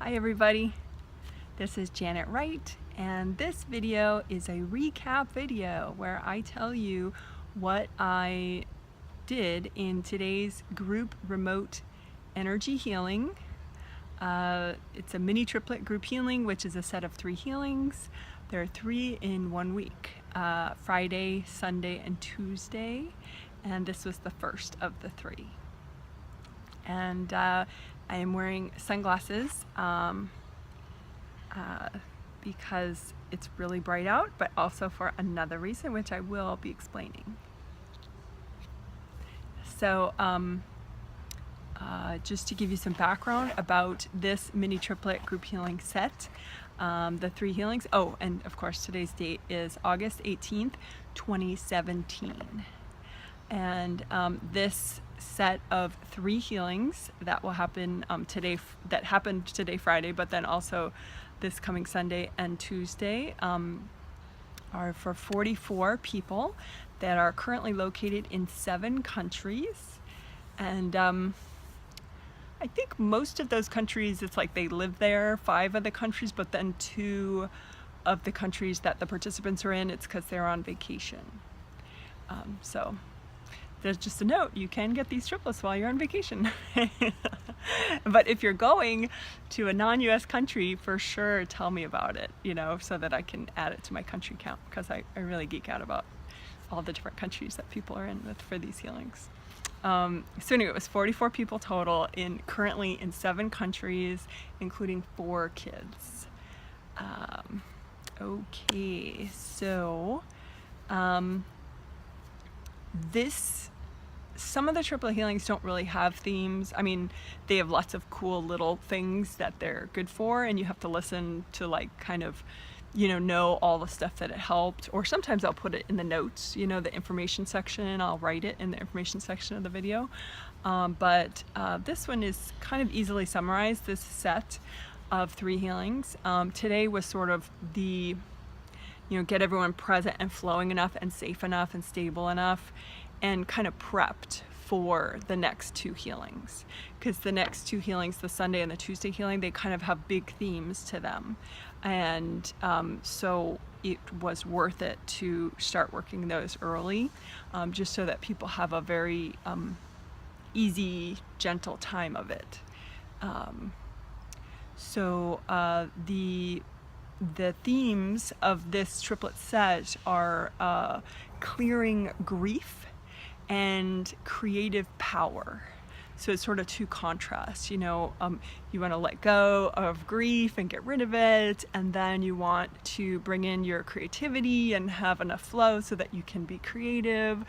Hi everybody, this is Janet Wright, and this video is a recap video where I tell you what I did in today's group remote energy healing. It's a mini triplet group healing, which is a set of 3 healings. There are 3 in 1 week, Friday, Sunday, and Tuesday, and this was the first of the 3. And I am wearing sunglasses because it's really bright out, but also for another reason, which I will be explaining. So just to give you some background about this mini triplet group healing set, the 3 healings. Oh, and of course today's date is August 18th, 2017. And this set of 3 healings that will happen today, that happened today Friday, but then also this coming Sunday and Tuesday, are for 44 people that are currently located in 7 countries. And I think most of those countries, it's like they live there, 5 of the countries, but then 2 of the countries that the participants are in, it's because they're on vacation. So there's just a note, you can get these triplets while you're on vacation. But if you're going to a non-US country, for sure tell me about it, you know, so that I can add it to my country count, because I really geek out about all the different countries that people are in for these healings. So anyway, it was 44 people total, currently in 7 countries, including 4 kids. Okay, so some of the triplet healings don't really have themes. I mean, they have lots of cool little things that they're good for, and you have to listen to, like, kind of, you know all the stuff that it helped. Or sometimes I'll put it in the notes, you know, the information section. I'll write it in the information section of the video. But this one is kind of easily summarized, this set of 3 healings. Today was sort of the, get everyone present and flowing enough and safe enough and stable enough, and kind of prepped for the next 2 healings. Because the next 2 healings, the Sunday and the Tuesday healing, they kind of have big themes to them. And so it was worth it to start working those early, just so that people have a very easy, gentle time of it. So the themes of this triplet set are clearing grief and creative power. So it's sort of 2 contrasts, you want to let go of grief and get rid of it, and then you want to bring in your creativity and have enough flow so that you can be creative.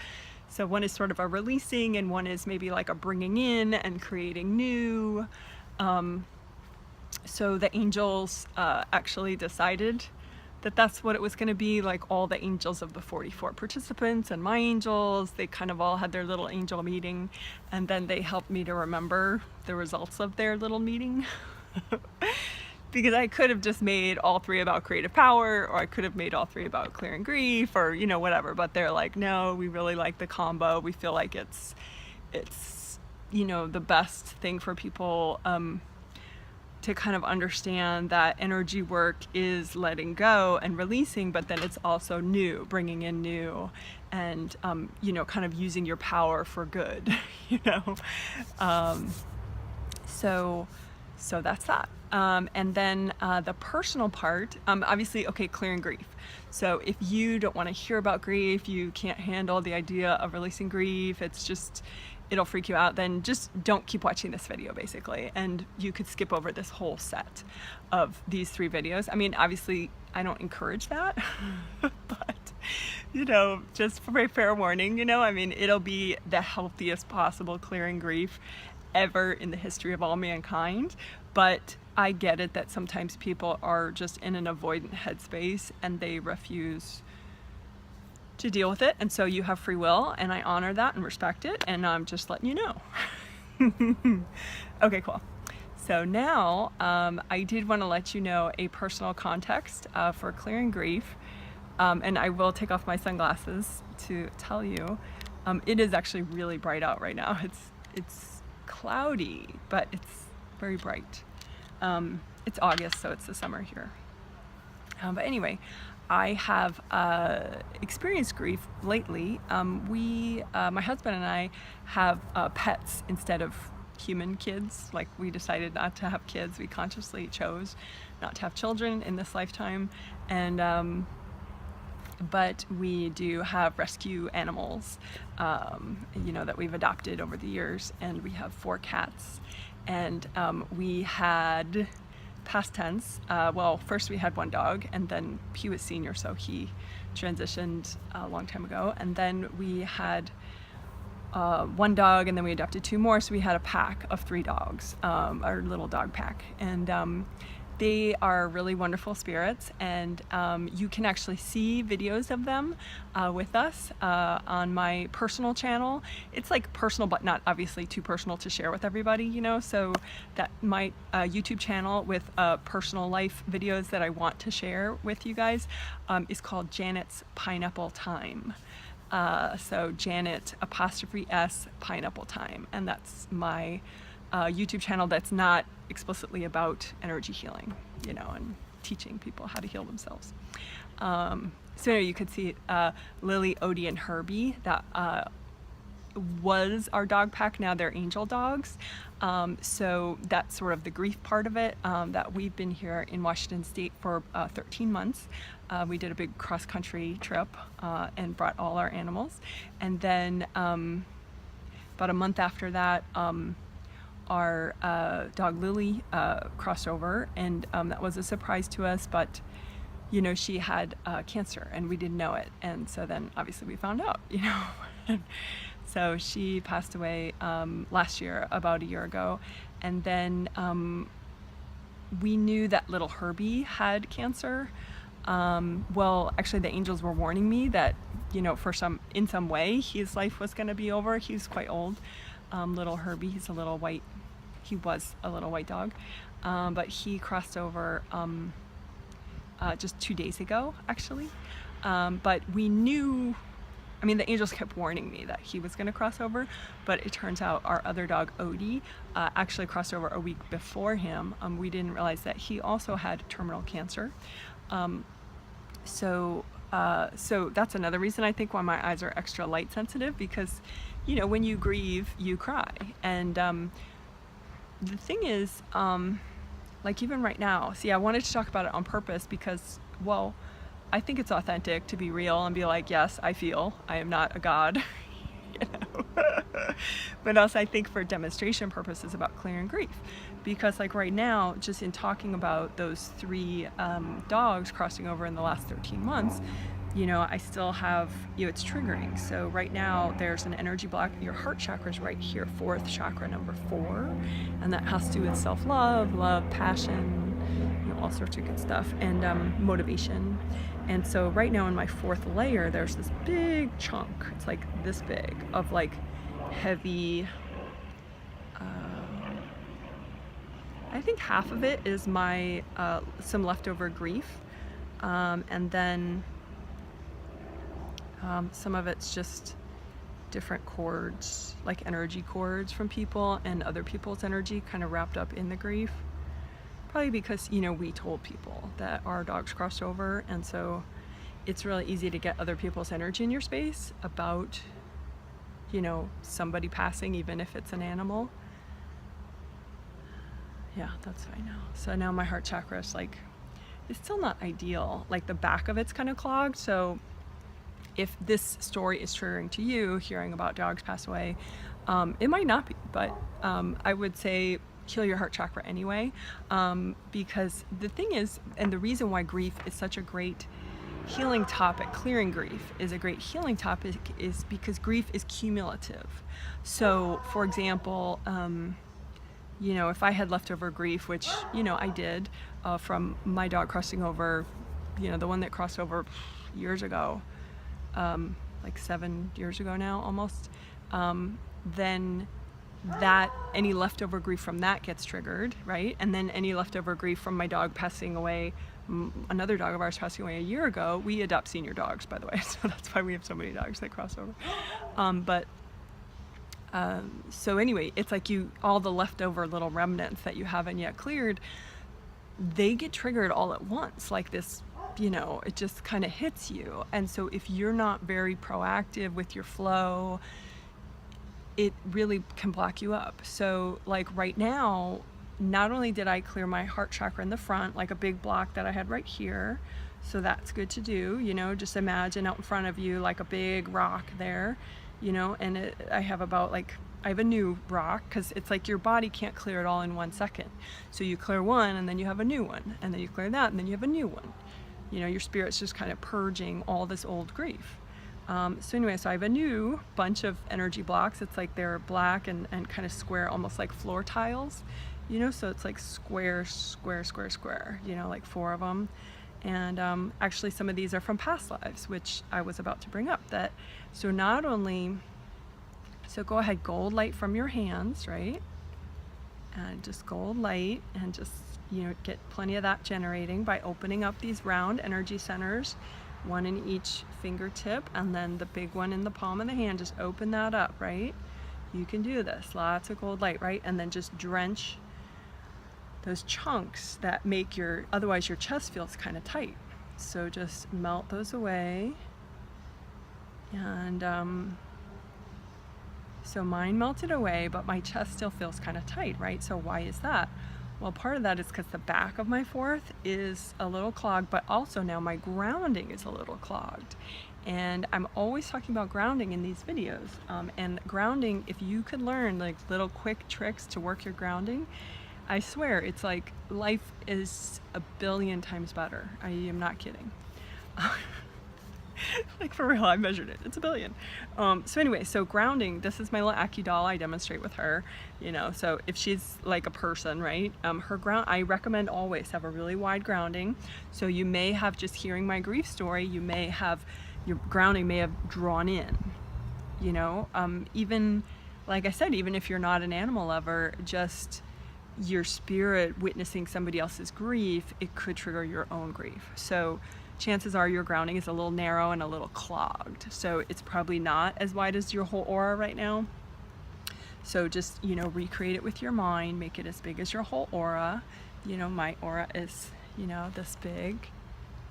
So one is sort of a releasing, and one is maybe like a bringing in and creating new. So the angels actually decided that that's what it was going to be. Like, all the angels of the 44 participants and my angels, they kind of all had their little angel meeting, and then they helped me to remember the results of their little meeting. Because I could have just made all 3 about creative power, or I could have made all 3 about clearing grief, or whatever, but they're like, no, we really like the combo. We feel like it's the best thing for people to kind of understand that energy work is letting go and releasing, but then it's also new, bringing in new, and kind of using your power for good. So that's that. And then the personal part, obviously, okay, clearing grief. So if you don't want to hear about grief, you can't handle the idea of releasing grief, it'll freak you out, then just don't keep watching this video, basically. And you could skip over this whole set of these 3 videos. I mean, obviously, I don't encourage that, but, just for a fair warning, I mean, it'll be the healthiest possible clearing grief ever in the history of all mankind. But I get it that sometimes people are just in an avoidant headspace and they refuse to deal with it, and so you have free will, and I honor that and respect it, and I'm just letting you know. Okay, cool. So now I did want to let you know a personal context for clearing grief, and I will take off my sunglasses to tell you. It is actually really bright out right now. It's cloudy, but it's very bright. It's August, so it's the summer here. But anyway, I have experienced grief lately. My husband and I have pets instead of human kids. Like, we decided not to have kids. We consciously chose not to have children in this lifetime. And but we do have rescue animals, that we've adopted over the years, and we have 4 cats. And we had, past tense, first we had 1 dog, and then he was senior, so he transitioned a long time ago. And then we had 1 dog, and then we adopted 2 more, so we had a pack of 3 dogs, our little dog pack. And they are really wonderful spirits, and you can actually see videos of them with us on my personal channel. It's like personal, but not obviously too personal to share with everybody, so that my YouTube channel with personal life videos that I want to share with you guys is called Janet's Pineapple Time. So Janet _S Pineapple Time, and that's my YouTube channel that's not explicitly about energy healing, and teaching people how to heal themselves. So you could see Lily, Odie, and Herbie. That was our dog pack. Now they're angel dogs. So that's sort of the grief part of it, that we've been here in Washington State for 13 months. We did a big cross-country trip and brought all our animals. And then about a month after that, our dog Lily crossed over, and that was a surprise to us, but she had cancer, and we didn't know it. And so then obviously we found out, So she passed away last year, about a year ago. And then we knew that little Herbie had cancer. Actually the angels were warning me that, in some way his life was going to be over. He's quite old. Little Herbie, he was a little white dog. But he crossed over just 2 days ago, actually. But we knew, the angels kept warning me that he was going to cross over, but it turns out our other dog, Odie, actually crossed over a week before him. We didn't realize that he also had terminal cancer. So that's another reason I think why my eyes are extra light sensitive, because, when you grieve, you cry. And the thing is, like even right now, I wanted to talk about it on purpose because, I think it's authentic to be real and be like, yes, I feel. I am not a god, But also I think for demonstration purposes about clearing grief. Because like right now, just in talking about those 3 dogs crossing over in the last 13 months, I still have, it's triggering. So right now there's an energy block. Your heart chakra is right here, 4th chakra, number 4. And that has to do with self-love, love, passion, all sorts of good stuff, and motivation. And so right now in my 4th layer, there's this big chunk, it's like this big, of like heavy, I think half of it is my, some leftover grief. And then some of it's just different cords, like energy cords from people and other people's energy kind of wrapped up in the grief. Probably because, we told people that our dogs crossed over, and so it's really easy to get other people's energy in your space about, somebody passing, even if it's an animal. Yeah, that's fine now. So now my heart chakra is like, it's still not ideal. Like the back of it's kind of clogged. So if this story is triggering to you, hearing about dogs pass away, it might not be, but I would say heal your heart chakra anyway, because the thing is, and the reason why grief is such a great healing topic, clearing grief is a great healing topic, is because grief is cumulative. So for example, if I had leftover grief, which I did, from my dog crossing over, the one that crossed over years ago, like 7 years ago now almost, then that any leftover grief from that gets triggered, right? And then any leftover grief from my dog passing away, another dog of ours passing away a year ago. We adopt senior dogs, by the way, so that's why we have so many dogs that cross over. So anyway, it's like all the leftover little remnants that you haven't yet cleared, they get triggered all at once, like this, it just kind of hits you. And so if you're not very proactive with your flow, it really can block you up. So like right now, not only did I clear my heart chakra in the front, like a big block that I had right here, so that's good to do, just imagine out in front of you like a big rock there, and I have a new rock, because it's like your body can't clear it all in 1 second. So you clear one, and then you have a new one, and then you clear that, and then you have a new one. Your spirit's just kind of purging all this old grief. So anyway, so I have a new bunch of energy blocks. It's like they're black and kind of square, almost like floor tiles, so it's like square, square, square, square, like 4 of them. And actually some of these are from past lives, which I was about to bring up. So go ahead, gold light from your hands, right? And just gold light, and just, get plenty of that generating by opening up these round energy centers, one in each fingertip, and then the big one in the palm of the hand. Just open that up, right? You can do this. Lots of gold light, right? And then just drench those chunks that make otherwise your chest feels kind of tight. So just melt those away. And so mine melted away, but my chest still feels kind of tight, right? So why is that? Well, part of that is because the back of my fourth is a little clogged, but also now my grounding is a little clogged. And I'm always talking about grounding in these videos. And grounding, if you could learn like little quick tricks to work your grounding, I swear it's like life is 1 billion times better. I am not kidding. Like for real, I measured it. It's 1 billion. So anyway, so grounding, this is my little Aki doll. I demonstrate with her, so if she's like a person, right? I recommend always have a really wide grounding. So you may have, just hearing my grief story, you may have, your grounding may have drawn in, even, like I said, even if you're not an animal lover, just your spirit witnessing somebody else's grief, it could trigger your own grief. So chances are your grounding is a little narrow and a little clogged. So it's probably not as wide as your whole aura right now. So just, recreate it with your mind, make it as big as your whole aura. My aura is, this big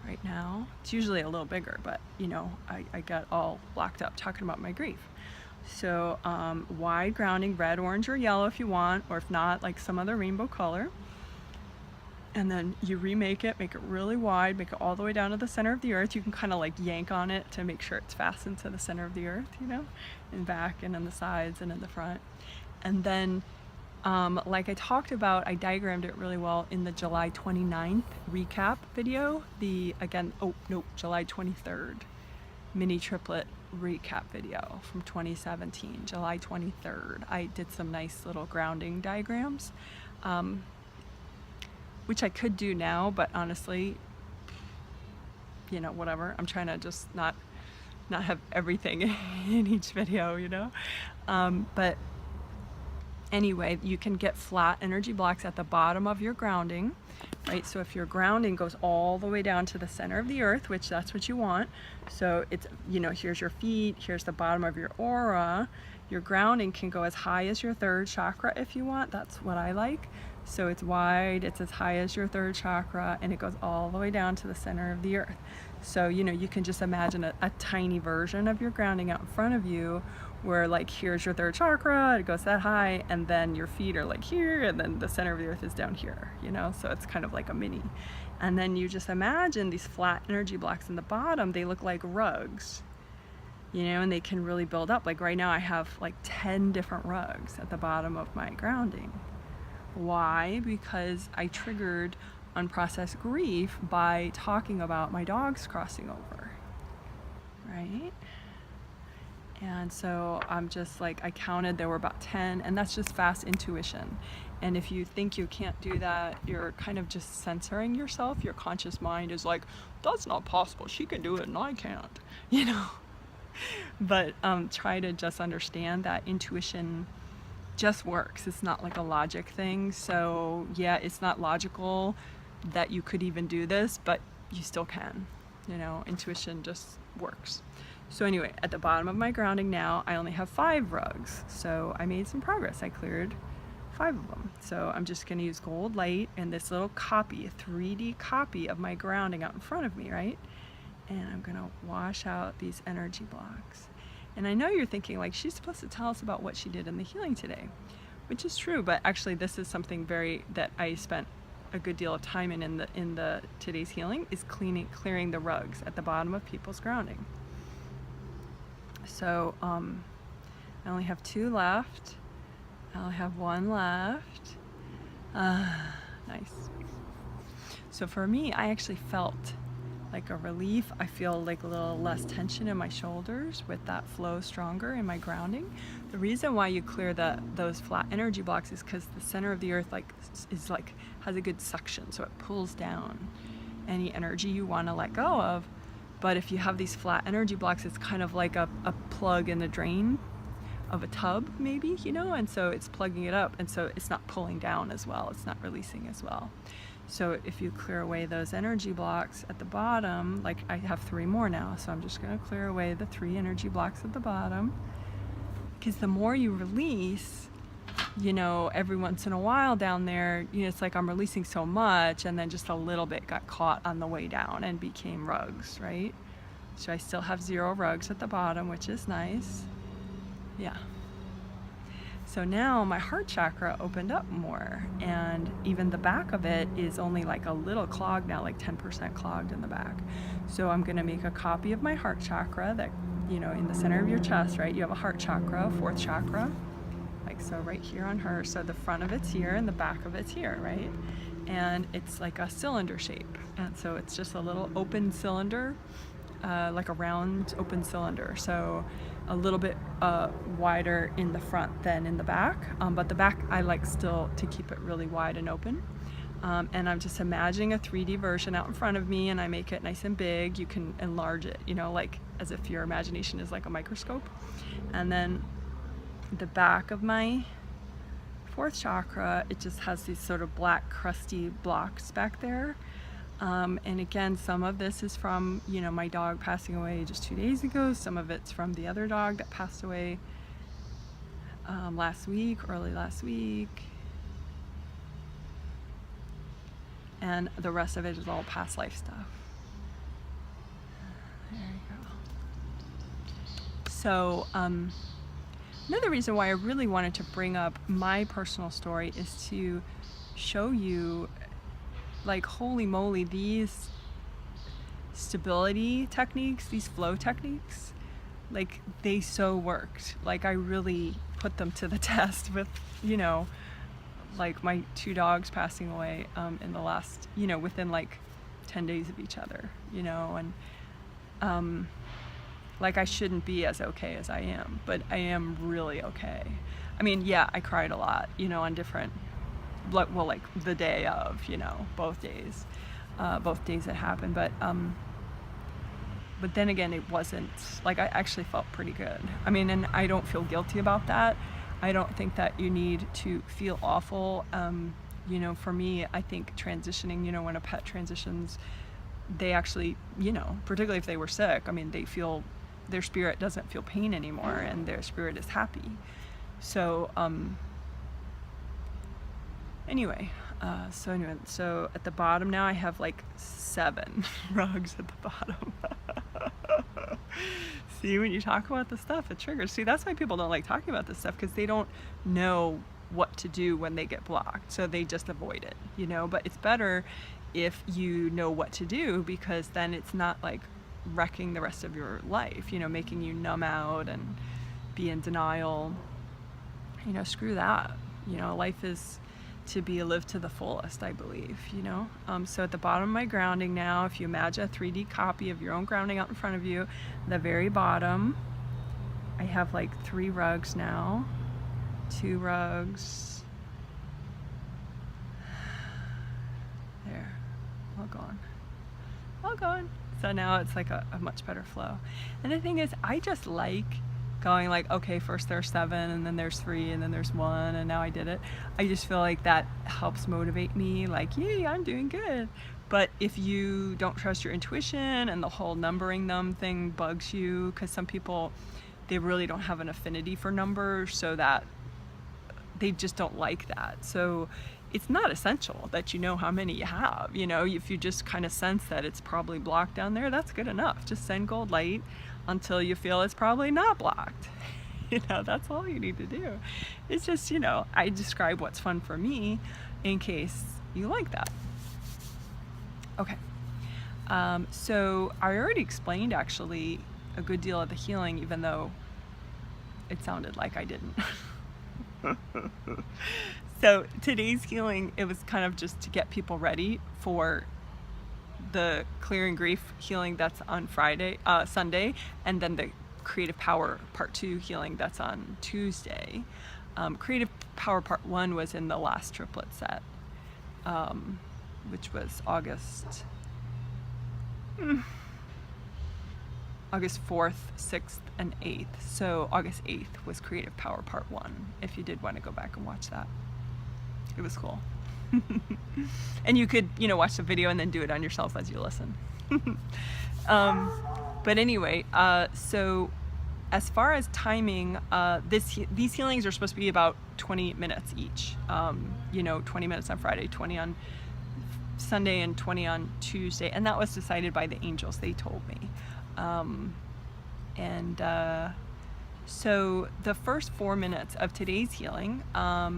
right now. It's usually a little bigger, but, I got all blocked up talking about my grief. So wide grounding, red, orange, or yellow if you want, or if not, like some other rainbow color. And then you remake it, make it really wide, make it all the way down to the center of the earth. You can kind of like yank on it to make sure it's fastened to the center of the earth, and back and on the sides and in the front. And then, like I talked about, I diagrammed it really well in the July 29th recap video. July 23rd mini triplet recap video from 2017, July 23rd. I did some nice little grounding diagrams. Which I could do now, but honestly, whatever. I'm trying to just not have everything in each video, But anyway, you can get flat energy blocks at the bottom of your grounding, right? So if your grounding goes all the way down to the center of the earth, which that's what you want. So it's, here's your feet, here's the bottom of your aura. Your grounding can go as high as your 3rd chakra if you want. That's what I like. So it's wide, it's as high as your 3rd chakra, and it goes all the way down to the center of the earth. So, you can just imagine a tiny version of your grounding out in front of you, where like here's your 3rd chakra, it goes that high, and then your feet are like here, and then the center of the earth is down here, so it's kind of like a mini. And then you just imagine these flat energy blocks in the bottom, they look like rugs, and they can really build up. Like right now I have like 10 different rugs at the bottom of my grounding. Why? Because I triggered unprocessed grief by talking about my dogs crossing over, right? And so I'm just like, I counted, there were about 10, and that's just fast intuition. And if you think you can't do that, you're kind of just censoring yourself. Your conscious mind is like, that's not possible, she can do it and I can't, But try to just understand that intuition just works. It's not like a logic thing. So yeah, it's not logical that you could even do this, but you still can. Intuition just works. So anyway, at the bottom of my grounding now, I only have 5 rugs. So I made some progress. I cleared 5 of them. So I'm just going to use gold light and this little copy, a 3D copy of my grounding out in front of me, right? And I'm going to wash out these energy blocks. And I know you're thinking, like, she's supposed to tell us about what she did in the healing today, which is true, but actually this is something that I spent a good deal of time in the today's healing, is clearing the rugs at the bottom of people's grounding. So I only have 2 left. I only have 1 left. Nice. So for me, I actually felt like a relief. I feel like a little less tension in my shoulders with that flow stronger in my grounding. The reason why you clear those flat energy blocks is because the center of the earth has a good suction, so it pulls down any energy you want to let go of. But if you have these flat energy blocks, it's kind of like a plug in the drain of a tub, maybe, and so it's plugging it up, and so it's not pulling down as well, it's not releasing as well. So if you clear away those energy blocks at the bottom, like I have 3 more now, so I'm just going to clear away the 3 energy blocks at the bottom, because the more you release, every once in a while down there, it's like I'm releasing so much, and then just a little bit got caught on the way down and became rugs, right? So I still have 0 rugs at the bottom, which is nice. Yeah. So now my heart chakra opened up more, and even the back of it is only like a little clogged now, like 10% clogged in the back. So I'm going to make a copy of my heart chakra that, in the center of your chest, right? You have a heart chakra, 4th chakra, like so right here on her. So the front of it's here and the back of it's here, right? And it's like a cylinder shape. And so it's just a little open cylinder, like a round open cylinder. So a little bit wider in the front than in the back, but the back I like still to keep it really wide and open. And I'm just imagining a 3D version out in front of me, and I make it nice and big. You can enlarge it, like as if your imagination is like a microscope. And then the back of my 4th chakra, it just has these sort of black crusty blocks back there. And again, some of this is from, my dog passing away just 2 days ago. Some of it's from the other dog that passed away early last week. And the rest of it is all past life stuff. There you go. So, another reason why I really wanted to bring up my personal story is to show you, like, holy moly, these stability techniques, these flow techniques, like, they so worked. Like, I really put them to the test with, like my 2 dogs passing away in the last, within like 10 days of each other, and like, I shouldn't be as okay as I am, but I am really okay. I mean, yeah, I cried a lot, on different, like the day of, both days it happened, but then again, it wasn't, like, I actually felt pretty good. I mean, and I don't feel guilty about that. I don't think that you need to feel awful. For me, I think transitioning, when a pet transitions, they actually, particularly if they were sick, I mean, their spirit doesn't feel pain anymore, and their spirit is happy. So, Anyway, so at the bottom now I have like 7 rugs at the bottom. See, when you talk about this stuff, it triggers. See, that's why people don't like talking about this stuff, because they don't know what to do when they get blocked, so they just avoid it, but it's better if you know what to do, because then it's not like wrecking the rest of your life, making you numb out and be in denial. Screw that. Life is to be lived to the fullest, I believe, So at the bottom of my grounding now, if you imagine a 3D copy of your own grounding out in front of you, the very bottom, I have like 3 rugs now, 2 rugs, there, all gone. So now it's like a much better flow. And the thing is, I just like going like, okay, first there's 7, and then there's 3, and then there's 1, and now I did it. I just feel like that helps motivate me, like, yay, I'm doing good. But if you don't trust your intuition and the whole numbering them thing bugs you, because some people, they really don't have an affinity for numbers, so that they just don't like that. So it's not essential that you know how many you have. You know, if you just kind of sense that it's probably blocked down there, that's good enough. Just send gold light until you feel it's probably not blocked. You know, that's all you need to do. It's just, you know, I describe what's fun for me in case you like that. Okay. So I already explained actually a good deal of the healing, even though it sounded like I didn't. So today's healing, it was kind of just to get people ready for the clearing grief healing that's on Sunday, and then the creative power part 2 healing that's on Tuesday. Creative power part 1 was in the last triplet set, which was August 4th, 6th, and 8th. So August 8th was Creative Power Part 1, if you did want to go back and watch that. It was cool. And you could, you know, watch the video and then do it on yourself as you listen. But anyway, so as far as timing, these healings are supposed to be about 20 minutes each. You know, 20 minutes on Friday, 20 on Sunday, and 20 on Tuesday. And that was decided by the angels, they told me. So the first 4 minutes of today's healing, I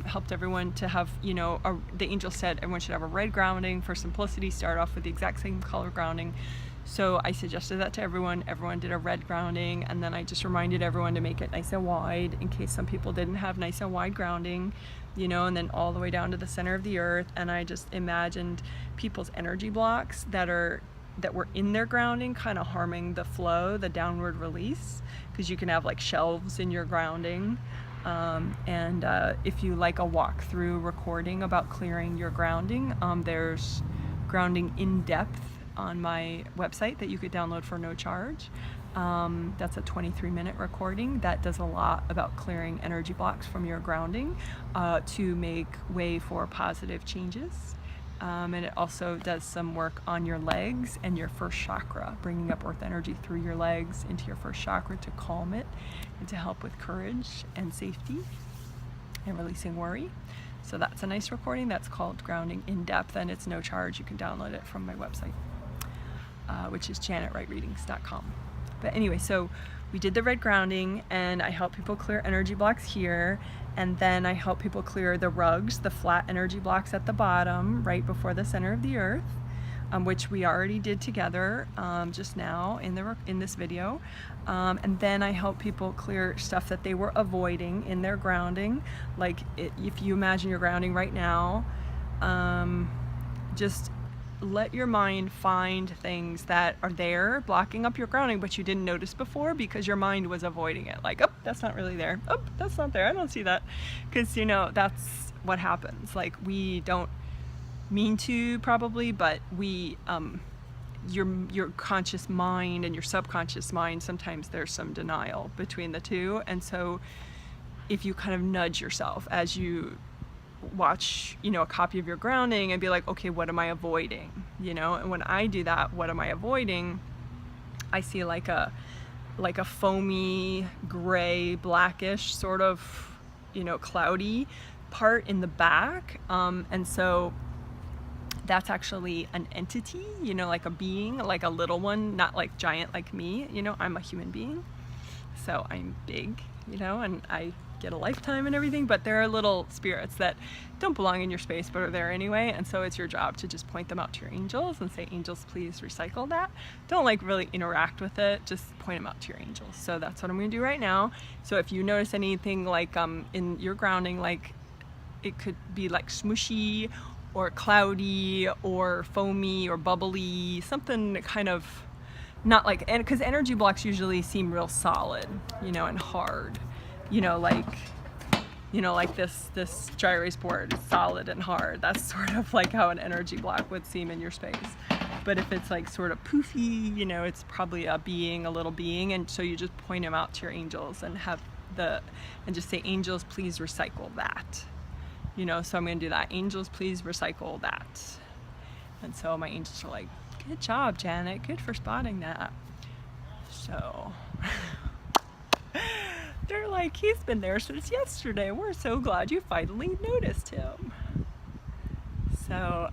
helped everyone to have, you know, the angel said everyone should have a red grounding for simplicity, start off with the exact same color grounding. So I suggested that to everyone. Everyone did a red grounding, and then I just reminded everyone to make it nice and wide in case some people didn't have nice and wide grounding, you know, and then all the way down to the center of the earth. And I just imagined people's energy blocks that were in their grounding kind of harming the flow, the downward release, because you can have like shelves in your grounding. If you like a walkthrough recording about clearing your grounding, there's Grounding in Depth on my website that you could download for no charge. That's a 23-minute recording that does a lot about clearing energy blocks from your grounding to make way for positive changes. And it also does some work on your legs and your first chakra, bringing up earth energy through your legs into your first chakra to calm it and to help with courage and safety and releasing worry. So that's a nice recording. That's called Grounding in Depth, and it's no charge. You can download it from my website, which is janetwrightreadings.com. But anyway, so we did the red grounding, and I help people clear energy blocks here, and then I help people clear the rugs, the flat energy blocks at the bottom, right before the center of the earth, which we already did together just now in this video. And then I help people clear stuff that they were avoiding in their grounding. Like if you imagine you're grounding right now, just let your mind find things that are there blocking up your grounding but you didn't notice before because your mind was avoiding it. Like, oh, that's not really there. Oh, that's not there. I don't see that. Because, you know, that's what happens. Like, we don't mean to probably, but we your conscious mind and your subconscious mind, sometimes there's some denial between the two. And so if you kind of nudge yourself as you watch, you know, a copy of your grounding and be like, okay, what am I avoiding? You know, and when I do that, what am I avoiding? I see like a foamy, gray, blackish sort of, you know, cloudy part in the back. And so that's actually an entity, you know, like a being, like a little one, not like giant like me. You know, I'm a human being, so I'm big, you know, and I get a lifetime and everything, but there are little spirits that don't belong in your space but are there anyway, and so it's your job to just point them out to your angels and say, angels, please recycle that. Don't like really interact with it, just point them out to your angels. So that's what I'm going to do right now. So if you notice anything like in your grounding, like it could be like smushy or cloudy or foamy or bubbly, something kind of not like, and because energy blocks usually seem real solid, you know, and hard. You know, like this dry erase board is solid and hard. That's sort of like how an energy block would seem in your space. But if it's like sort of poofy, you know, it's probably a little being. And so you just point them out to your angels and and just say, angels, please recycle that. You know, so I'm going to do that. Angels, please recycle that. And so my angels are like, good job, Janet. Good for spotting that. So They're like, he's been there since yesterday. We're so glad you finally noticed him. So,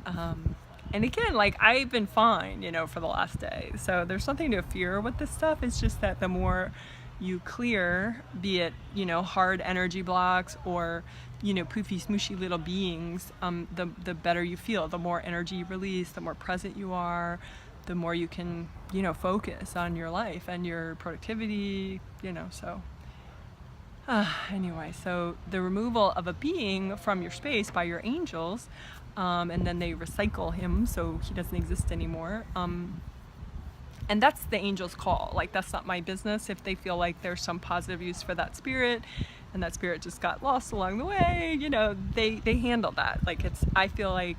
and again, like, I've been fine, for the last day. So there's nothing to fear with this stuff. It's just that the more you clear, be it, hard energy blocks or, poofy, smooshy little beings, the better you feel. The more energy you release, the more present you are, the more you can, focus on your life and your productivity, so. Anyway, so the removal of a being from your space by your angels, and then they recycle him so he doesn't exist anymore. And that's the angel's call. Like, that's not my business. If they feel like there's some positive use for that spirit and that spirit just got lost along the way, they handle that. Like, I feel like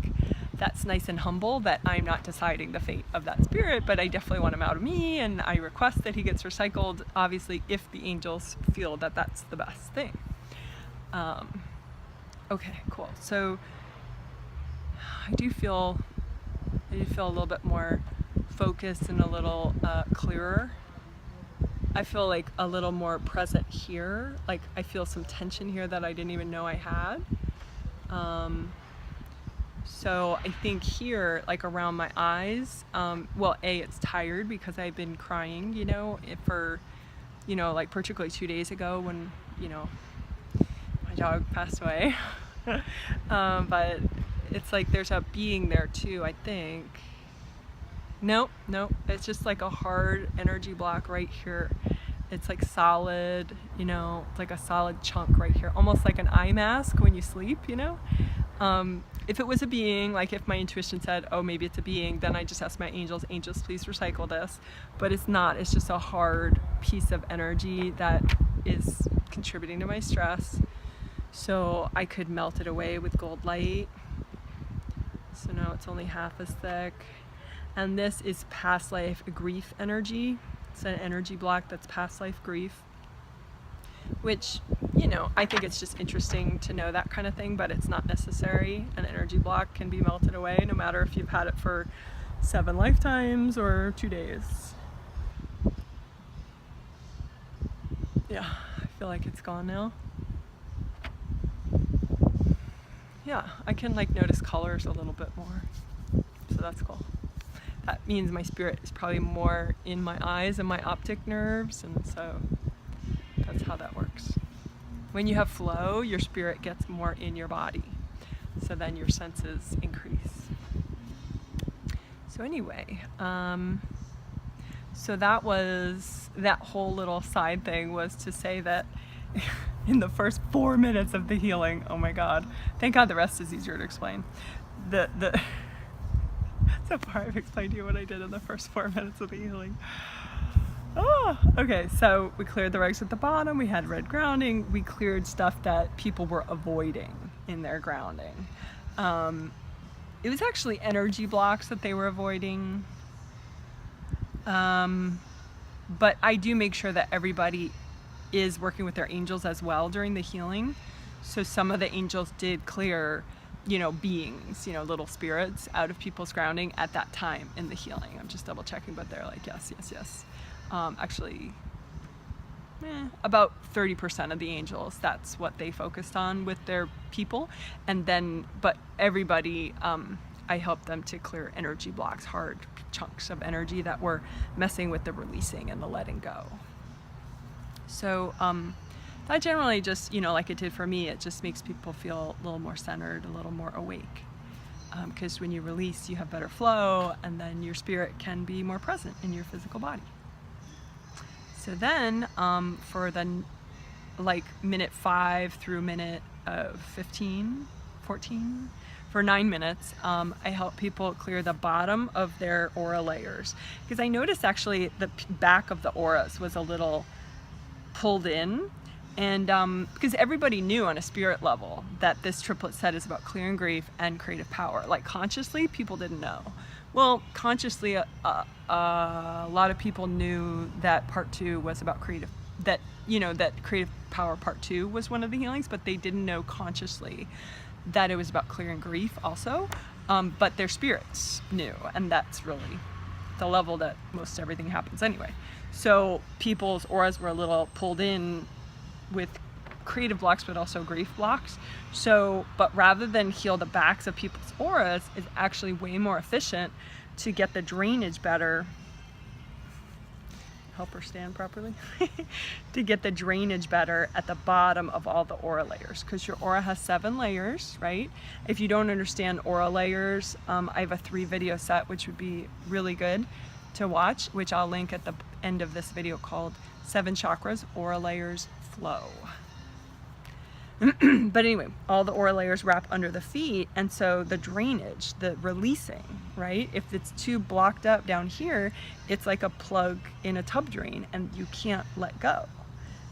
that's nice and humble that I'm not deciding the fate of that spirit, but I definitely want him out of me, and I request that he gets recycled, obviously, if the angels feel that that's the best thing. Okay, cool. So I do feel a little bit more focused and a little clearer. I feel like a little more present here. Like, I feel some tension here that I didn't even know I had. So I think here, like around my eyes, well, it's tired because I've been crying, for, like particularly 2 days ago when, my dog passed away. But it's like there's a being there too, I think. Nope, it's just like a hard energy block right here. It's like solid, it's like a solid chunk right here, almost like an eye mask when you sleep, If it was a being, like if my intuition said, oh, maybe it's a being, then I just ask my angels, please recycle this. But it's not, it's just a hard piece of energy that is contributing to my stress. So I could melt it away with gold light. So now it's only half as thick. And this is past life grief energy. It's an energy block that's past life grief, which, I think it's just interesting to know that kind of thing, but it's not necessary. An energy block can be melted away no matter if you've had it for 7 lifetimes or 2 days. Yeah, I feel like it's gone now. Yeah, I can notice colors a little bit more, so that's cool. That means my spirit is probably more in my eyes and my optic nerves, and so that's how that works. When you have flow, your spirit gets more in your body, so then your senses increase. So anyway, so that whole little side thing was to say that in the first 4 minutes of the healing, oh my God, thank God the rest is easier to explain. So far I've explained to you what I did in the first 4 minutes of the healing. Oh, okay, so we cleared the regs at the bottom, we had red grounding, we cleared stuff that people were avoiding in their grounding. It was actually energy blocks that they were avoiding. But I do make sure that everybody is working with their angels as well during the healing. So some of the angels did clear, beings, little spirits out of people's grounding at that time in the healing. I'm just double checking, but they're like, yes. Actually, about 30% of the angels, that's what they focused on with their people. And then, but everybody, I helped them to clear energy blocks, hard chunks of energy that were messing with the releasing and the letting go. So that generally just, like it did for me, it just makes people feel a little more centered, a little more awake. Because when you release, you have better flow, and then your spirit can be more present in your physical body. So then for the minute 5 through minute 15, 14, for 9 minutes, I help people clear the bottom of their aura layers. Because I noticed actually the back of the auras was a little pulled in. And because everybody knew on a spirit level that this triplet set is about clearing grief and creative power. Like consciously, people didn't know. Well, consciously, a lot of people knew that part 2 was about creative, that creative power part 2 was one of the healings, but they didn't know consciously that it was about clearing grief also. But their spirits knew, and that's really the level that most everything happens anyway. So people's auras were a little pulled in with creative blocks, but also grief blocks. So, but rather than heal the backs of people's auras, it's actually way more efficient to get the drainage better. Help her stand properly. To get the drainage better at the bottom of all the aura layers, because your aura has 7 layers, right? If you don't understand aura layers, I have a 3 video set which would be really good to watch, which I'll link at the end of this video, called 7 Chakras, Aura Layers, Flow. But anyway, all the aura layers wrap under the feet, and so the drainage, the releasing, right? If it's too blocked up down here, it's like a plug in a tub drain and you can't let go.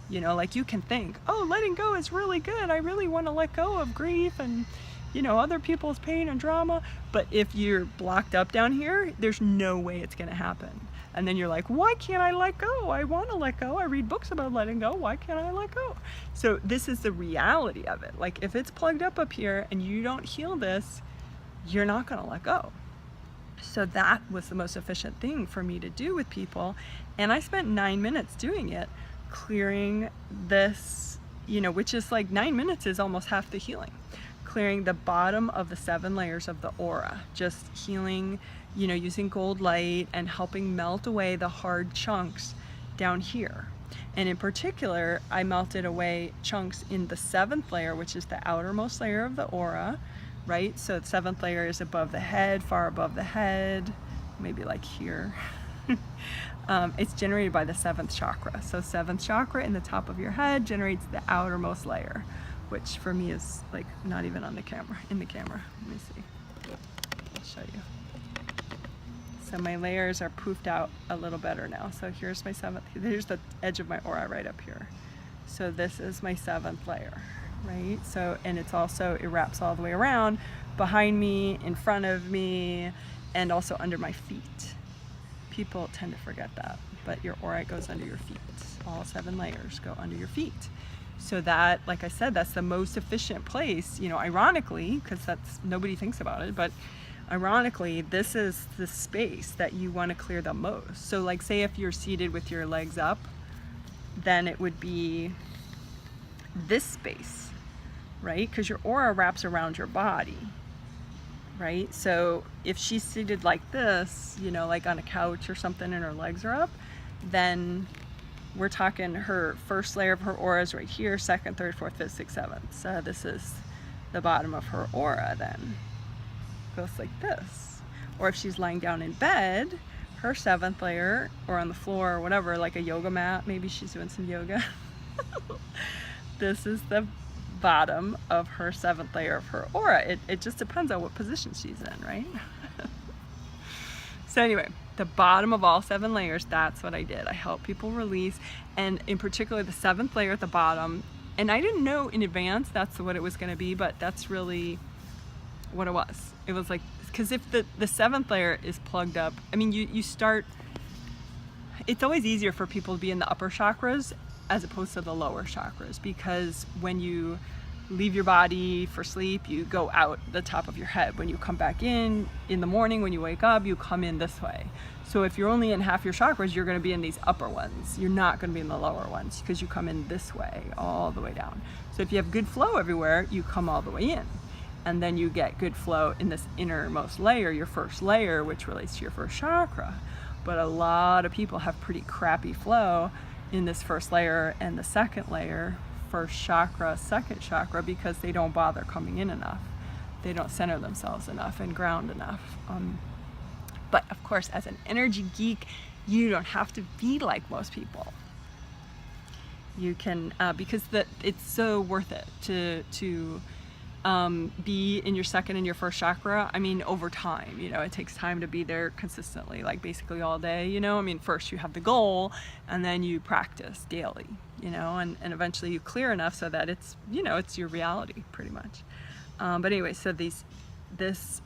You know, like you can think, oh, letting go is really good. I really want to let go of grief and, you know, other people's pain and drama. But if you're blocked up down here, there's no way it's going to happen. And then you're like, why can't I let go? I want to let go. I read books about letting go. Why can't I let go? So this is the reality of it. Like if it's plugged up here and you don't heal this, you're not going to let go. So that was the most efficient thing for me to do with people. And I spent 9 minutes doing it, clearing this, you know, which is like 9 minutes is almost half the healing. Clearing the bottom of the 7 layers of the aura, just healing, you know, using gold light and helping melt away the hard chunks down here. And in particular, I melted away chunks in the 7th layer, which is the outermost layer of the aura, right? So the 7th layer is above the head, far above the head, maybe like here. It's generated by the 7th chakra. So 7th chakra in the top of your head generates the outermost layer, which for me is like not even on the camera, in the camera. Let me see, I'll show you. So my layers are poofed out a little better now. So here's my 7th, here's the edge of my aura right up here. So this is my 7th layer, right? So, and it's also, it wraps all the way around behind me, in front of me, and also under my feet. People tend to forget that, but your aura goes under your feet. All 7 layers go under your feet. So that, like I said, that's the most efficient place, you know, ironically, because that's, nobody thinks about it, but ironically, this is the space that you want to clear the most. So like say if you're seated with your legs up, then it would be this space, right? Because your aura wraps around your body, right? So if she's seated like this, you know, like on a couch or something and her legs are up, then we're talking her first layer of her aura is right here, 2nd, 3rd, 4th, 5th, 6th, 7th. So this is the bottom of her aura then. Goes like this. Or if she's lying down in bed, her 7th layer, or on the floor or whatever, like a yoga mat, maybe she's doing some yoga. This is the bottom of her 7th layer of her aura. It just depends on what position she's in, right? So anyway, the bottom of all 7 layers, that's what I did. I helped people release, and in particular the 7th layer at the bottom. And I didn't know in advance that's what it was going to be, but that's really what it was. It was like, because if the 7th layer is plugged up, I mean, you start, it's always easier for people to be in the upper chakras as opposed to the lower chakras, because when you leave your body for sleep, you go out the top of your head. When you come back in the morning, when you wake up, you come in this way. So if you're only in half your chakras, you're going to be in these upper ones. You're not going to be in the lower ones because you come in this way, all the way down. So if you have good flow everywhere, you come all the way in. And then you get good flow in this innermost layer, your first layer, which relates to your first chakra. But a lot of people have pretty crappy flow in this first layer and the 2nd layer, first chakra, 2nd chakra, because they don't bother coming in enough. They don't center themselves enough and ground enough. But of course, as an energy geek, you don't have to be like most people. You can, because it's so worth it to be in your 2nd and your 1st chakra. I mean, over time, you know, it takes time to be there consistently, like basically all day, you know. I mean, first you have the goal and then you practice daily, you know, and eventually you clear enough so that it's, you know, it's your reality pretty much. But anyway, so this,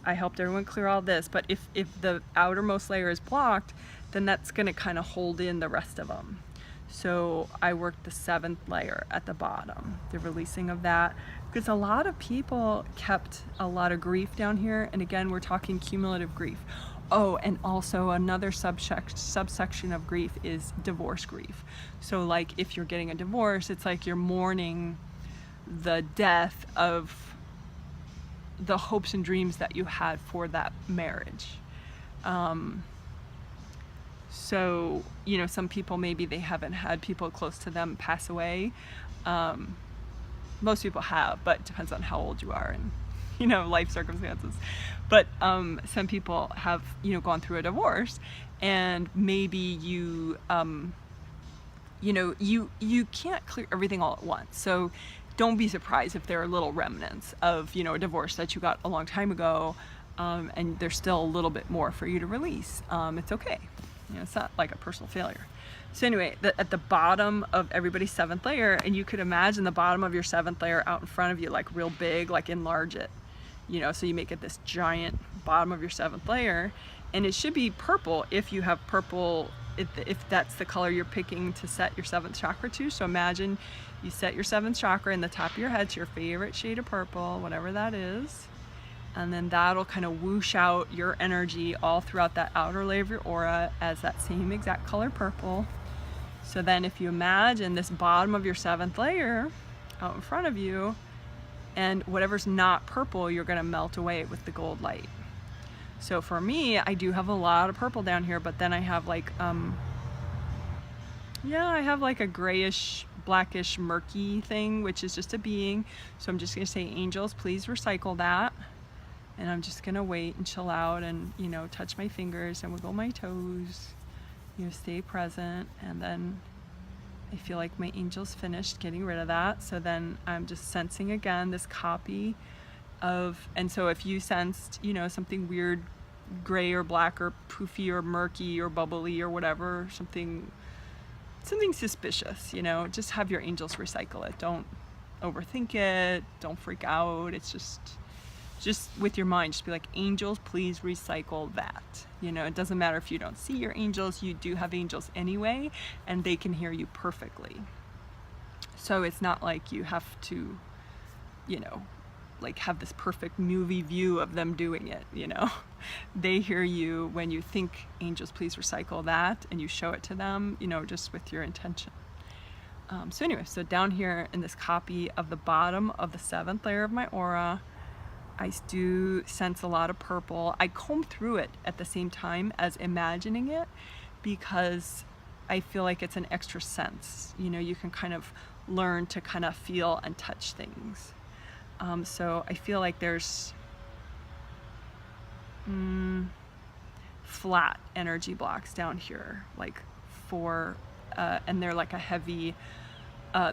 I helped everyone clear all this, but if the outermost layer is blocked, then that's going to kind of hold in the rest of them. So I worked the 7th layer at the bottom, the releasing of that, because a lot of people kept a lot of grief down here. And again, we're talking cumulative grief. Oh, and also another subsection of grief is divorce grief. So like if you're getting a divorce, it's like you're mourning the death of the hopes and dreams that you had for that marriage. So, you know, some people, maybe they haven't had people close to them pass away. Most people have, but it depends on how old you are and, you know, life circumstances. But some people have, you know, gone through a divorce, and maybe you, you know, you can't clear everything all at once. So don't be surprised if there are little remnants of, you know, a divorce that you got a long time ago, and there's still a little bit more for you to release. It's okay. You know, it's not like a personal failure. So anyway, at the bottom of everybody's seventh layer, and you could imagine the bottom of your seventh layer out in front of you, like real big, like enlarge it, you know, so you make it this giant bottom of your seventh layer, and it should be purple if you have purple, if that's the color you're picking to set your seventh chakra to. So imagine you set your seventh chakra in the top of your head to your favorite shade of purple, whatever that is. And then that'll kind of whoosh out your energy all throughout that outer layer of your aura as that same exact color purple. So then if you imagine this bottom of your seventh layer out in front of you, and whatever's not purple, you're going to melt away with the gold light. So for me, I do have a lot of purple down here, but then I have like, I have like a grayish, blackish, murky thing, which is just a being. So I'm just going to say, angels, please recycle that. And I'm just gonna wait and chill out and, you know, touch my fingers and wiggle my toes, you know, stay present. And then I feel like my angel's finished getting rid of that. So then I'm just sensing again this copy of, and so if you sensed, you know, something weird, gray or black or poofy or murky or bubbly or whatever, something suspicious, you know, just have your angels recycle it. Don't overthink it, don't freak out. It's just with your mind, just be like, angels, please recycle that. You know, it doesn't matter if you don't see your angels, you do have angels anyway, and they can hear you perfectly. So it's not like you have to, you know, like have this perfect movie view of them doing it, you know. They hear you when you think, angels, please recycle that, and you show it to them, you know, just with your intention. So anyway, so down here in this copy of the bottom of the seventh layer of my aura, I do sense a lot of purple. I comb through it at the same time as imagining it, because I feel like it's an extra sense. You know, you can kind of learn to kind of feel and touch things. So I feel like there's flat energy blocks down here, like four, and they're like a heavy,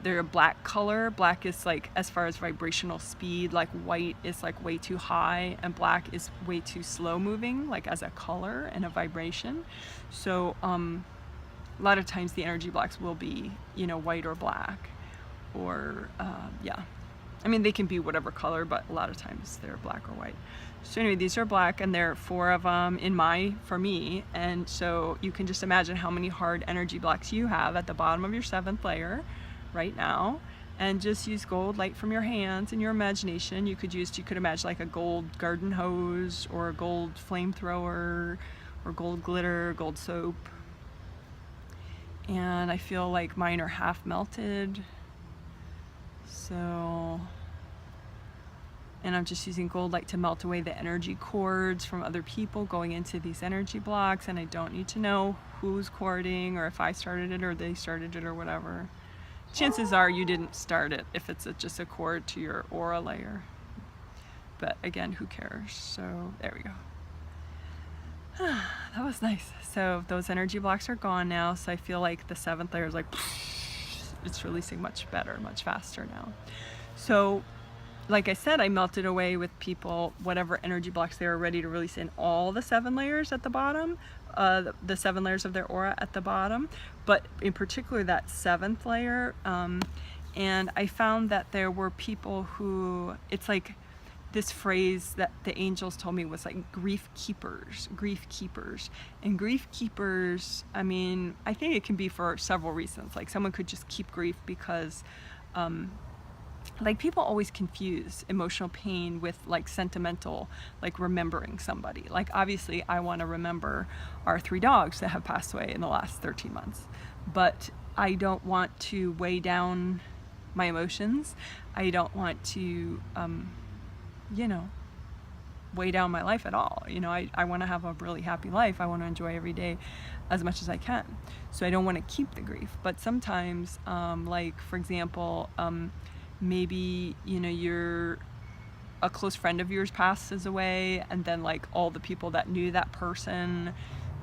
they're a black color. Black is like, as far as vibrational speed, like white is like way too high and black is way too slow moving, like as a color and a vibration. So a lot of times the energy blocks will be, you know, white or black, or I mean, they can be whatever color, but a lot of times they're black or white. So anyway, these are black, and there are 4 of them for me. And so you can just imagine how many hard energy blocks you have at the bottom of your 7th layer right now, and just use gold light from your hands and your imagination. You could imagine like a gold garden hose, or a gold flamethrower, or gold glitter, gold soap. And I feel like mine are half melted. So, and I'm just using gold light to melt away the energy cords from other people going into these energy blocks, and I don't need to know who's cording, or if I started it or they started it or whatever. Chances are you didn't start it if it's just a cord to your aura layer. But again, who cares? So there we go. That was nice. So those energy blocks are gone now, so I feel like the 7th layer is like, it's releasing much better, much faster now. So like I said, I melted away with people whatever energy blocks they were ready to release in all the 7 layers at the bottom, the 7 layers of their aura at the bottom, but in particular that 7th layer. And I found that there were people who, it's like this phrase that the angels told me was like grief keepers. And grief keepers, I mean, I think it can be for several reasons. Like someone could just keep grief because like people always confuse emotional pain with like sentimental, like remembering somebody. Like obviously I want to remember our 3 dogs that have passed away in the last 13 months, but I don't want to weigh down my emotions. I don't want to, you know, weigh down my life at all. You know, I want to have a really happy life. I want to enjoy every day as much as I can. So I don't want to keep the grief. But sometimes, like for example, maybe, you know, a close friend of yours passes away, and then like all the people that knew that person,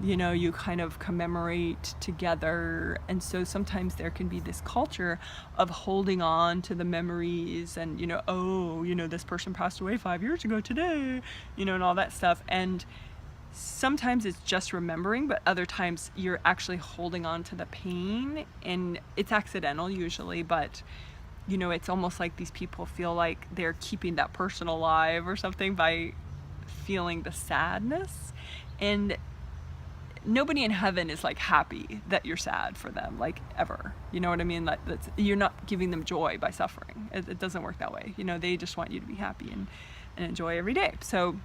you know, you kind of commemorate together. And so sometimes there can be this culture of holding on to the memories and, you know, oh, you know, this person passed away 5 years ago today, you know, and all that stuff. And sometimes it's just remembering, but other times you're actually holding on to the pain, and it's accidental usually, but you know, it's almost like these people feel like they're keeping that person alive or something by feeling the sadness. And nobody in heaven is like happy that you're sad for them, like ever. You know what I mean? That's, you're not giving them joy by suffering. It doesn't work that way. You know, they just want you to be happy and enjoy every day. So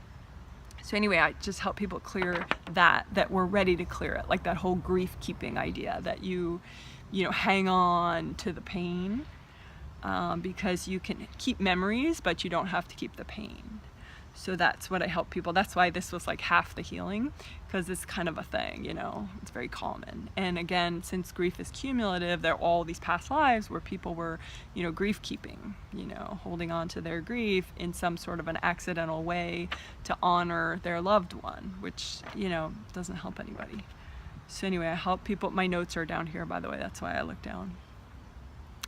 anyway, I just help people clear that we're ready to clear it. Like that whole grief keeping idea that you know, hang on to the pain. Because you can keep memories, but you don't have to keep the pain. So that's what I help people. That's why this was like half the healing, because it's kind of a thing, you know, it's very common. And again, since grief is cumulative, there are all these past lives where people were, you know, grief keeping, you know, holding on to their grief in some sort of an accidental way to honor their loved one, which, you know, doesn't help anybody. So anyway, I help people. My notes are down here, by the way, that's why I look down.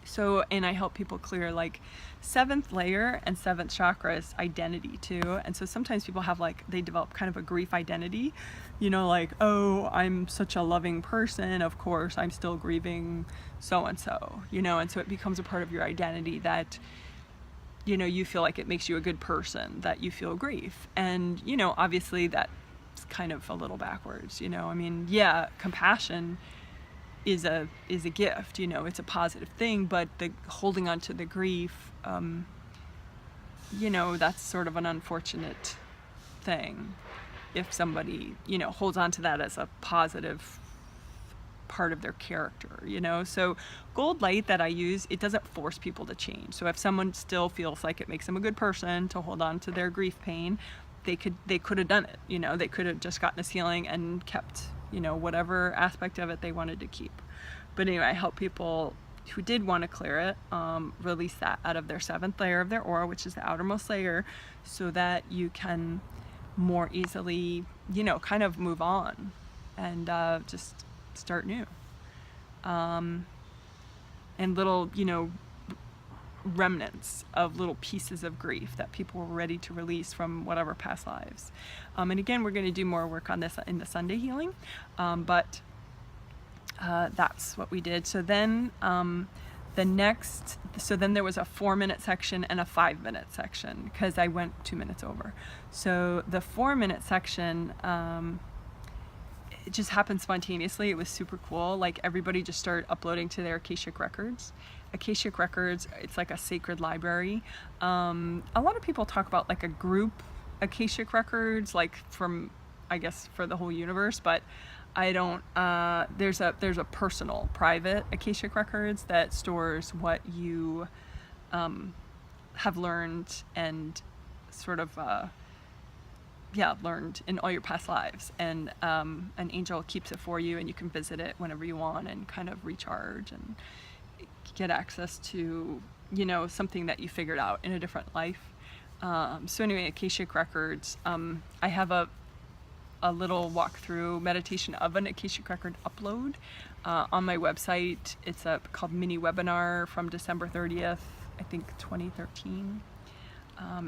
So, and I help people clear like 7th layer and 7th chakras identity too. And so sometimes people have like, they develop kind of a grief identity, you know, like, oh, I'm such a loving person, of course I'm still grieving so-and-so, you know, and so it becomes a part of your identity that, you know, you feel like it makes you a good person, that you feel grief. And, you know, obviously that's kind of a little backwards, you know, I mean, yeah, compassion is a gift, you know, it's a positive thing, but the holding on to the grief, you know, that's sort of an unfortunate thing if somebody, you know, holds on to that as a positive part of their character, you know. So gold light that I use, it doesn't force people to change. So if someone still feels like it makes them a good person to hold on to their grief pain, they could have done it, you know, they could have just gotten this healing and kept, you know, whatever aspect of it they wanted to keep. But anyway, I help people who did want to clear it, release that out of their 7th layer of their aura, which is the outermost layer, so that you can more easily, you know, kind of move on and just start new. And little, you know, remnants of little pieces of grief that people were ready to release from whatever past lives. And again, we're going to do more work on this in the Sunday healing, but that's what we did. So then then there was a 4-minute section and a 5-minute section, because I went 2 minutes over. So the 4-minute section, it just happened spontaneously. It was super cool. Like everybody just started uploading to their Akashic Records. Akashic Records, it's like a sacred library. A lot of people talk about like a group Akashic Records, like from, I guess, for the whole universe, but I don't, there's a personal, private Akashic Records that stores what you have learned and sort of, learned in all your past lives. And an angel keeps it for you, and you can visit it whenever you want and kind of recharge and get access to, you know, something that you figured out in a different life. So anyway, Akashic Records, I have a little walkthrough meditation of an Akashic Record upload on my website. It's called Mini Webinar from December 30th, I think 2013.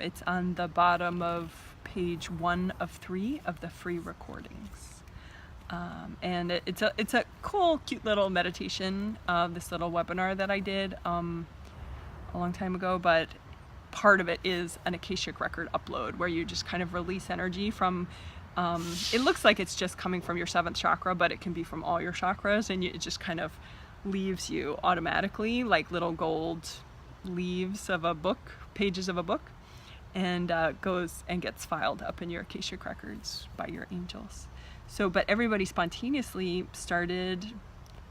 It's on the bottom of page 1 of 3 of the free recordings. And it's a cool, cute little meditation, this little webinar that I did a long time ago, but part of it is an Akashic Record upload where you just kind of release energy from, it looks like it's just coming from your 7th chakra, but it can be from all your chakras, and it just kind of leaves you automatically like little gold, leaves of a book, pages of a book, and goes and gets filed up in your Akashic records by your angels. So, but everybody spontaneously started,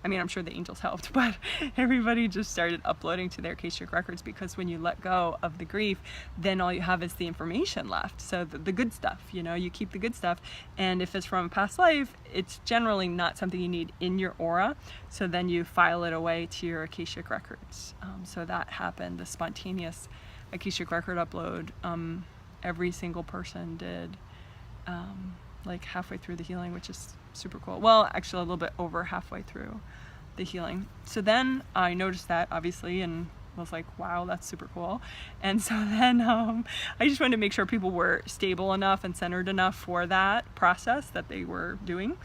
I mean, I'm sure the angels helped, but everybody just started uploading to their Akashic records, because when you let go of the grief, then all you have is the information left. So the good stuff, you know, you keep the good stuff. And if it's from a past life, it's generally not something you need in your aura. So then you file it away to your Akashic records. So that happened, the spontaneous Akashic record upload. Every single person did, like halfway through the healing, which is super cool. Well, actually a little bit over halfway through the healing. So then I noticed that, obviously, and was like, wow, that's super cool. And so then I just wanted to make sure people were stable enough and centered enough for that process that they were doing.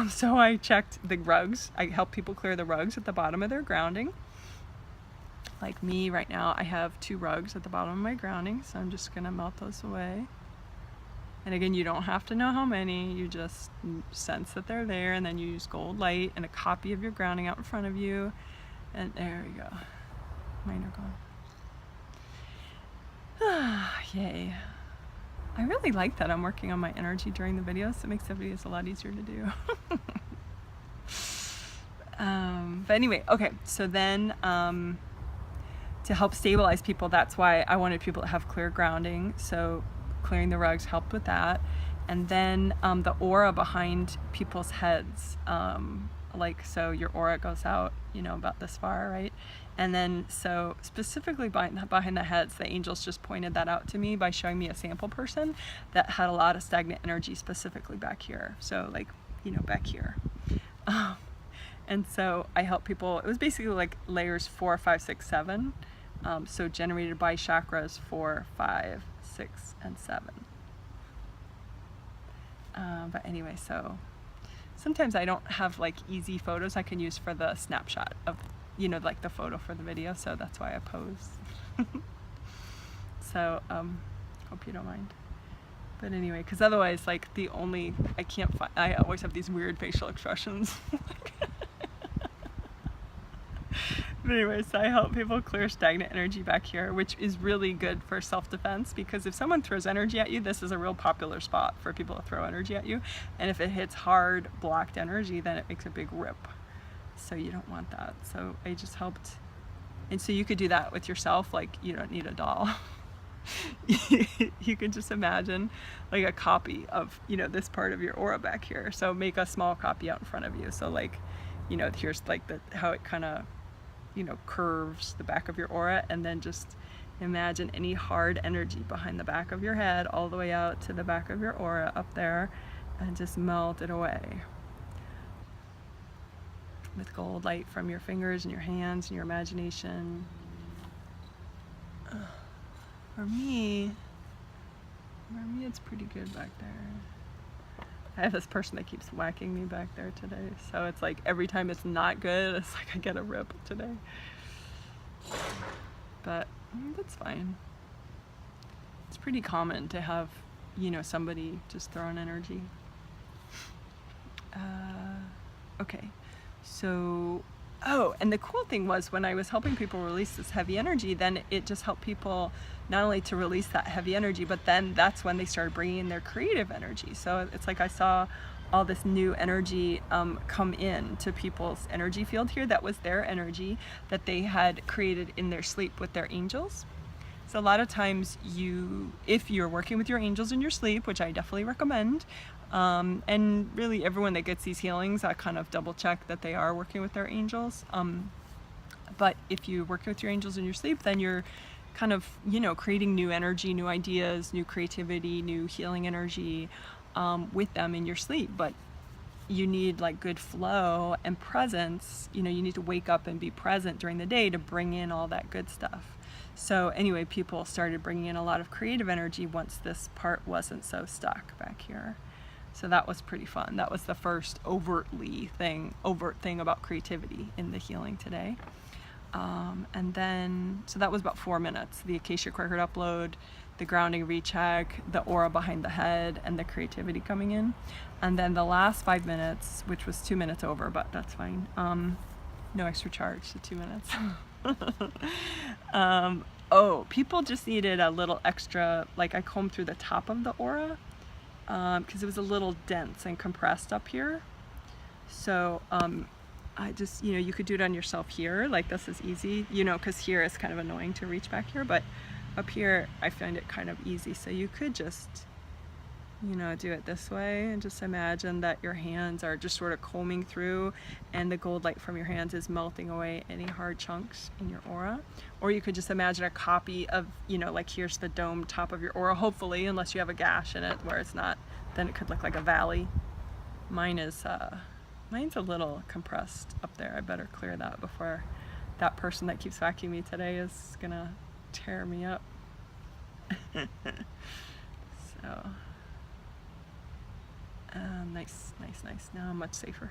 So I checked the rugs. I helped people clear the rugs at the bottom of their grounding. Like me right now, I have 2 rugs at the bottom of my grounding, so I'm just gonna melt those away. And again, you don't have to know how many, you just sense that they're there, and then you use gold light and a copy of your grounding out in front of you. And there we go. Mine are gone. Yay. I really like that I'm working on my energy during the videos. It makes the videos a lot easier to do. But anyway, okay, so then to help stabilize people, that's why I wanted people to have clear grounding. So clearing the rugs helped with that. And then the aura behind people's heads, like, so your aura goes out, you know, about this far, right? And then, so specifically behind the heads, the angels just pointed that out to me by showing me a sample person that had a lot of stagnant energy, specifically back here. So like, you know, back here. And so I help people, it was basically like layers 4, 5, 6, 7. So generated by chakras 4, 5, 6, and 7. But anyway, so sometimes I don't have like easy photos I can use for the snapshot of, you know, like the photo for the video, so that's why I pose. So hope you don't mind. But anyway, because otherwise, like, I can't find, I always have these weird facial expressions. But anyway, so I help people clear stagnant energy back here, which is really good for self-defense, because if someone throws energy at you, this is a real popular spot for people to throw energy at you. And if it hits hard, blocked energy, then it makes a big rip. So you don't want that. So I just helped. And so you could do that with yourself, like, you don't need a doll. You can just imagine like a copy of, you know, this part of your aura back here. So make a small copy out in front of you. So like, you know, here's like how it kind of, you know, curves the back of your aura, and then just imagine any hard energy behind the back of your head all the way out to the back of your aura up there, and just melt it away with gold light from your fingers and your hands and your imagination. For me, it's pretty good back there. I have this person that keeps whacking me back there today, so it's like every time it's not good, it's like I get a rip today. But that's fine. It's pretty common to have, you know, somebody just throwing energy. Okay, so, oh, and the cool thing was when I was helping people release this heavy energy, then it just helped people not only to release that heavy energy, but then that's when they started bringing in their creative energy. So it's like I saw all this new energy come in to people's energy field here. That was their energy that they had created in their sleep with their angels. So a lot of times if you're working with your angels in your sleep, which I definitely recommend, and really everyone that gets these healings, I kind of double check that they are working with their angels. But if you're working with your angels in your sleep, then you're kind of, you know, creating new energy, new ideas, new creativity, new healing energy with them in your sleep. But you need like good flow and presence. You know, you need to wake up and be present during the day to bring in all that good stuff. So anyway, people started bringing in a lot of creative energy once this part wasn't so stuck back here. So that was pretty fun. That was the first overt thing about creativity in the healing today. And then, so that was about 4 minutes. The Akashic record upload, the grounding recheck, the aura behind the head, and the creativity coming in. And then the last 5 minutes, which was 2 minutes over, but that's fine. No extra charge, so 2 minutes. Oh, people just needed a little extra, like I combed through the top of the aura because it was a little dense and compressed up here. So I just, you could do it on yourself here, like this is easy, because here it's kind of annoying to reach back here, but up here I find it kind of easy. So you could just, do it this way and just imagine that your hands are just sort of combing through and the gold light from your hands is melting away any hard chunks in your aura. Or you could just imagine a copy of, like here's the dome top of your aura, hopefully, unless you have a gash in it where it's not, then it could look like a valley. Mine's a little compressed up there. I better clear that before that person that keeps vacuuming me today is gonna tear me up. So nice. Now I'm much safer.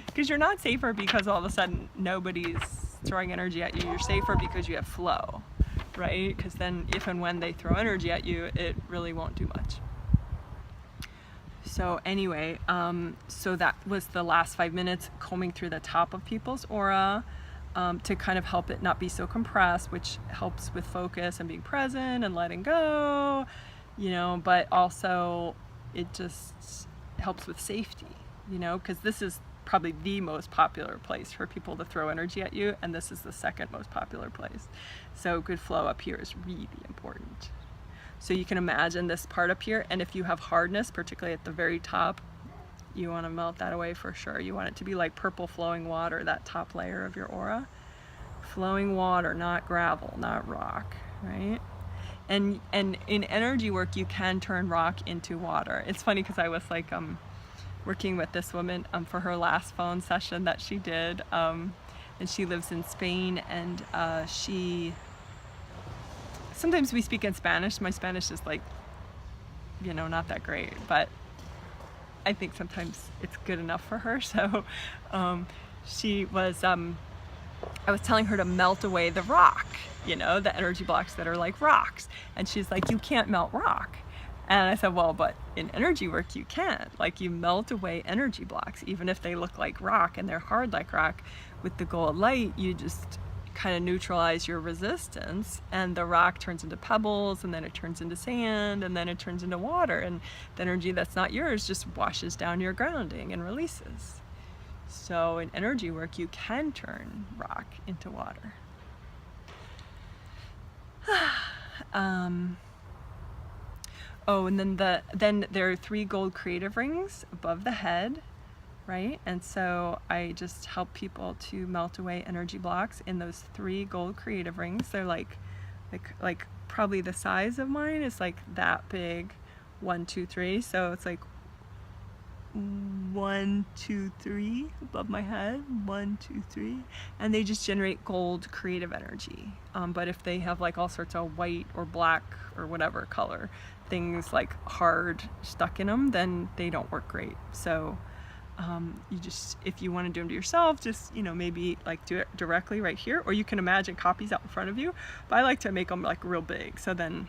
Because you're not safer because all of a sudden nobody's throwing energy at you. You're safer because you have flow, right? Because then if and when they throw energy at you, it really won't do much. So anyway, so that was the last 5 minutes combing through the top of people's aura to kind of help it not be so compressed, which helps with focus and being present and letting go, but also it just helps with safety, because this is probably the most popular place for people to throw energy at you, and this is the second most popular place. So good flow up here is really important. So you can imagine this part up here, and if you have hardness, particularly at the very top, you want to melt that away for sure. You want it to be like purple flowing water, that top layer of your aura. Flowing water, not gravel, not rock, right? And in energy work, you can turn rock into water. It's funny because I was like working with this woman for her last phone session that she did, and she lives in Spain, and sometimes we speak in Spanish. My Spanish is like, not that great, but I think sometimes it's good enough for her. So she was, I was telling her to melt away the rock, the energy blocks that are like rocks. And she's like, you can't melt rock. And I said, well, but in energy work you can. Like you melt away energy blocks, even if they look like rock and they're hard like rock. With the gold light, you just kind of neutralize your resistance, and the rock turns into pebbles, and then it turns into sand, and then it turns into water, and the energy that's not yours just washes down your grounding and releases. So in energy work you can turn rock into water. Oh, and then there are 3 gold creative rings above the head, right? And so I just help people to melt away energy blocks in those 3 gold creative rings. They're like probably the size of mine is like that big, 1, 2, 3. So it's like 1, 2, 3 above my head, 1, 2, 3, and they just generate gold creative energy. But if they have like all sorts of white or black or whatever color things like hard stuck in them, then they don't work great. So you just, if you want to do them to yourself, just maybe like do it directly right here, or you can imagine copies out in front of you. But I like to make them like real big, so then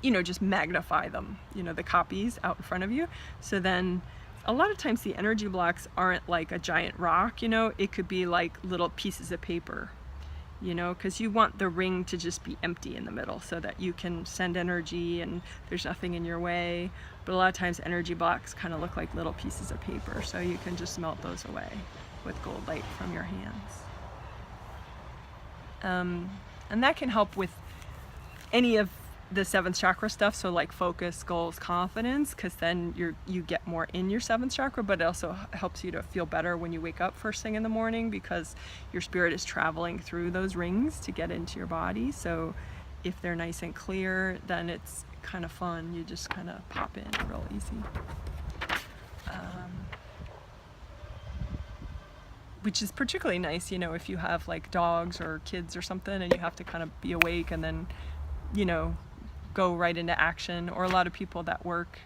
just magnify them, the copies out in front of you. So then a lot of times the energy blocks aren't like a giant rock, it could be like little pieces of paper, because you want the ring to just be empty in the middle so that you can send energy and there's nothing in your way. But a lot of times energy blocks kind of look like little pieces of paper, so you can just melt those away with gold light from your hands. And that can help with any of the 7th chakra stuff, so like focus, goals, confidence, because then you get more in your 7th chakra, but it also helps you to feel better when you wake up first thing in the morning, because your spirit is traveling through those rings to get into your body. So if they're nice and clear, then it's kind of fun. You just kind of pop in real easy. Which is particularly nice, if you have like dogs or kids or something and you have to kind of be awake and then, go right into action. Or a lot of people that work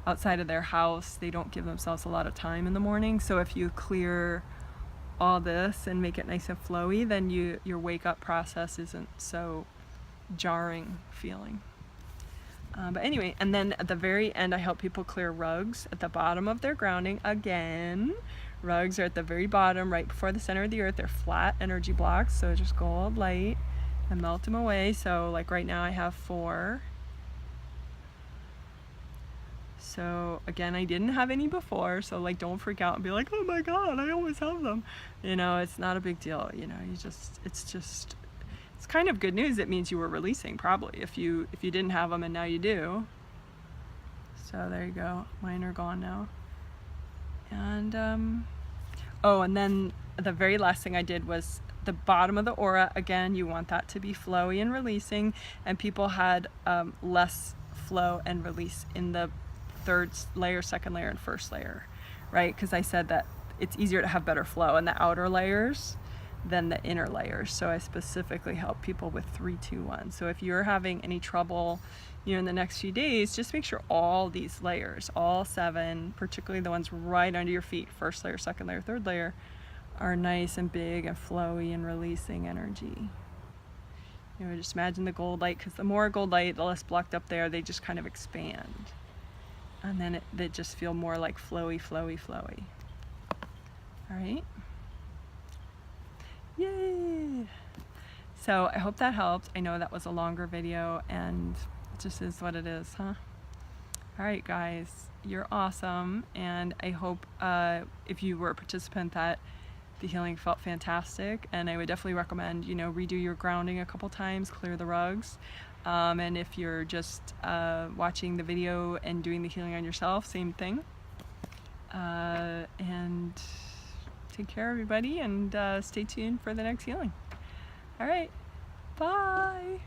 outside of their house, they don't give themselves a lot of time in the morning. So if you clear all this and make it nice and flowy, then your wake up process isn't so jarring feeling. But anyway, and then at the very end I help people clear rugs at the bottom of their grounding again, Rugs are at the very bottom, right before the center of the earth. They're flat energy blocks, so just gold light and melt them away. So like right now I have 4. So again, I didn't have any before, so like don't freak out and be like, oh my god, I always have them. You know, it's not a big deal. You know, it's kind of good news. It means you were releasing, probably, if you didn't have them and now you do. So there you go. Mine are gone now. And oh, and then the very last thing I did was the bottom of the aura. Again, you want that to be flowy and releasing, and people had less flow and release in the 3rd layer, 2nd layer, and 1st layer, right? Because I said that it's easier to have better flow in the outer layers than the inner layers. So I specifically help people with 3, 2, 1. So if you're having any trouble, you know, in the next few days, just make sure all these layers, all 7, particularly the ones right under your feet, 1st layer, 2nd layer, 3rd layer, are nice and big and flowy and releasing energy. You know, just imagine the gold light, because the more gold light, the less blocked up they are, they just kind of expand. And then they just feel more like flowy, flowy, flowy. All right? Yay! So I hope that helped. I know that was a longer video, and it just is what it is, huh? All right, guys, you're awesome. And I hope if you were a participant that the healing felt fantastic, and I would definitely recommend, you know, redo your grounding a couple times, clear the rugs. And if you're just watching the video and doing the healing on yourself, same thing. And take care, everybody, and stay tuned for the next healing. All right, bye.